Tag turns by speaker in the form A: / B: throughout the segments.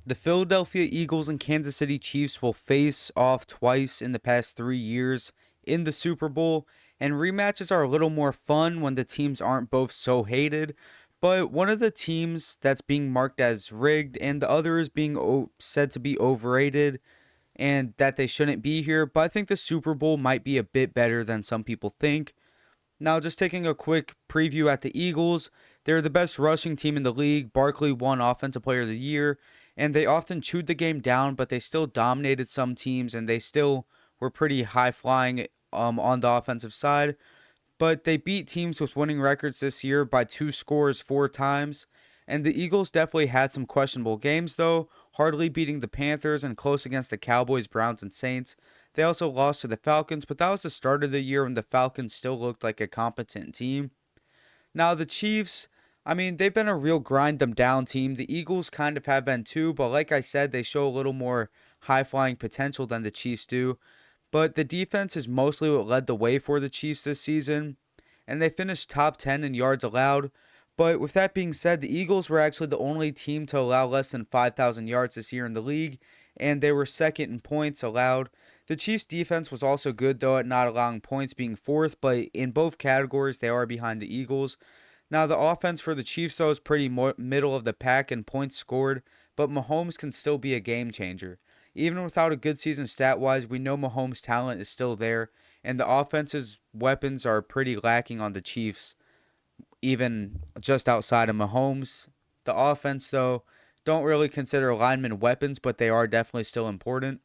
A: The Philadelphia Eagles and Kansas City Chiefs will face off twice in the past 3 years in the Super Bowl, and rematches are a little more fun when the teams aren't both so hated. But one of the teams that's being marked as rigged, and the other is being said to be overrated and that they shouldn't be here. But I think the Super Bowl might be a bit better than some people think. Now, just taking a quick preview at the Eagles, they're the best rushing team in the league. Barkley won Offensive Player of the Year, and they often chewed the game down, but they still dominated some teams, and they still were pretty high flying on the offensive side. But they beat teams with winning records this year by 2 scores 4 times. And the Eagles definitely had some questionable games, though, hardly beating the Panthers and close against the Cowboys, Browns, and Saints. They also lost to the Falcons, but that was the start of the year when the Falcons still looked like a competent team. Now, the Chiefs, I mean, they've been a real grind them down team. The Eagles kind of have been too, but like I said, they show a little more high flying potential than the Chiefs do. But the defense is mostly what led the way for the Chiefs this season, and they finished top 10 in yards allowed. But with that being said, the Eagles were actually the only team to allow less than 5,000 yards this year in the league, and they were second in points allowed. The Chiefs' defense was also good, though, at not allowing points, being fourth, but in both categories, they are behind the Eagles. Now, the offense for the Chiefs, though, is pretty middle of the pack in points scored, but Mahomes can still be a game changer. Even without a good season stat-wise, we know Mahomes' talent is still there, and the offense's weapons are pretty lacking on the Chiefs, even just outside of Mahomes. The offense, though, don't really consider linemen weapons, but they are definitely still important.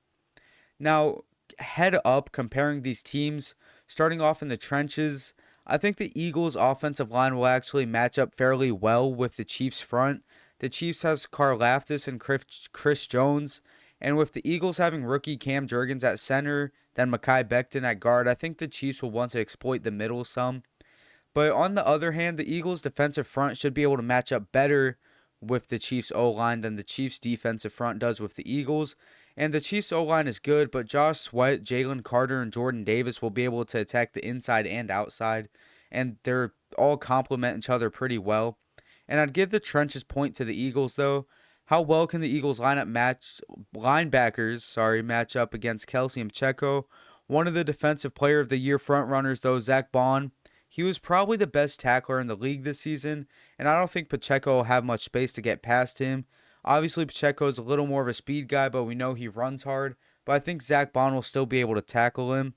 A: Now, head up comparing these teams, starting off in the trenches, I think the Eagles' offensive line will actually match up fairly well with the Chiefs' front. The Chiefs has Karlaftis and Chris Jones, and with the Eagles having rookie Cam Jurgens at center, then Mekhi Becton at guard, I think the Chiefs will want to exploit the middle some. But on the other hand, the Eagles' defensive front should be able to match up better with the Chiefs' O-line than the Chiefs' defensive front does with the Eagles. And the Chiefs' O-line is good, but Josh Sweat, Jalen Carter, and Jordan Davis will be able to attack the inside and outside, and they're all complement each other pretty well. And I'd give the trenches point to the Eagles, though. How well can the Eagles linebackers match up against Kelsey and Pacheco? One of the Defensive Player of the Year frontrunners, though, Zach Bond, he was probably the best tackler in the league this season, and I don't think Pacheco will have much space to get past him. Obviously, Pacheco is a little more of a speed guy, but we know he runs hard. But I think Zach Bond will still be able to tackle him.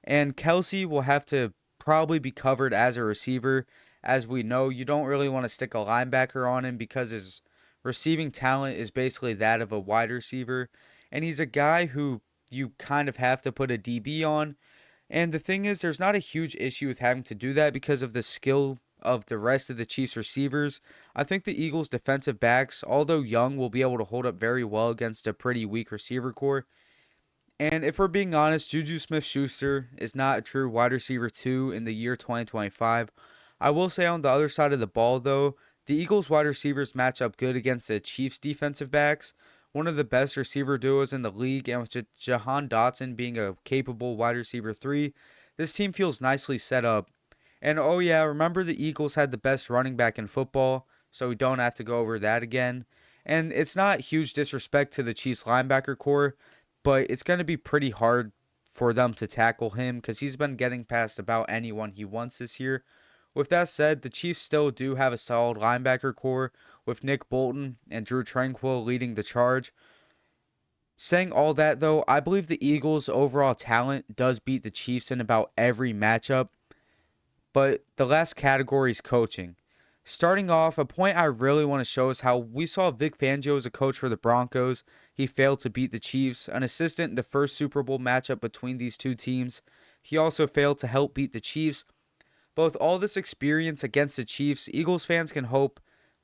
A: And Kelsey will have to probably be covered as a receiver. As we know, you don't really want to stick a linebacker on him because his receiving talent is basically that of a wide receiver. And he's a guy who you kind of have to put a DB on. And the thing is, there's not a huge issue with having to do that because of the skill of the rest of the Chiefs receivers. I think the Eagles defensive backs, although young, will be able to hold up very well against a pretty weak receiver core. And if we're being honest, Juju Smith-Schuster is not a true wide receiver 2 in the year 2025. I will say on the other side of the ball, though, the Eagles wide receivers match up good against the Chiefs defensive backs. One of the best receiver duos in the league, and with Jahan Dotson being a capable wide receiver 3, this team feels nicely set up. And oh yeah, remember the Eagles had the best running back in football, so we don't have to go over that again. And it's not huge disrespect to the Chiefs linebacker core, but it's going to be pretty hard for them to tackle him because he's been getting past about anyone he wants this year. With that said, the Chiefs still do have a solid linebacker core with Nick Bolton and Drew Tranquill leading the charge. Saying all that, though, I believe the Eagles' overall talent does beat the Chiefs in about every matchup. But the last category is coaching. Starting off, a point I really want to show is how we saw Vic Fangio as a coach for the Broncos. He failed to beat the Chiefs, an assistant in the first Super Bowl matchup between these two teams. He also failed to help beat the Chiefs. But with all this experience against the Chiefs, Eagles fans can hope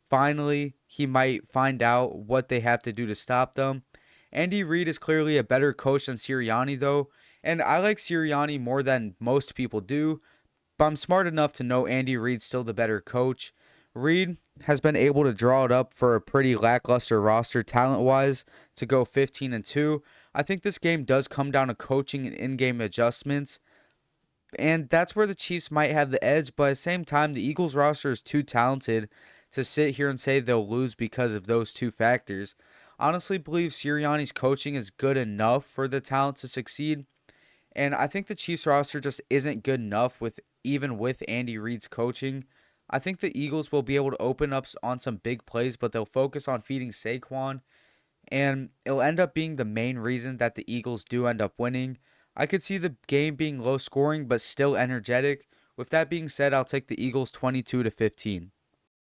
A: finally he might find out what they have to do to stop them. Andy Reid is clearly a better coach than Sirianni, though, and I like Sirianni more than most people do, but I'm smart enough to know Andy Reid's still the better coach. Reid has been able to draw it up for a pretty lackluster roster talent-wise to go 15-2. I think this game does come down to coaching and in-game adjustments, and that's where the Chiefs might have the edge, but at the same time, the Eagles roster is too talented to sit here and say they'll lose because of those two factors. honestly believe Sirianni's coaching is good enough for the talent to succeed. And I think the Chiefs roster just isn't good enough with Andy Reid's coaching. I think the Eagles will be able to open up on some big plays, but they'll focus on feeding Saquon, and it'll end up being the main reason that the Eagles do end up winning. I could see the game being low scoring but still energetic. With that being said, I'll take the Eagles 22 to 15.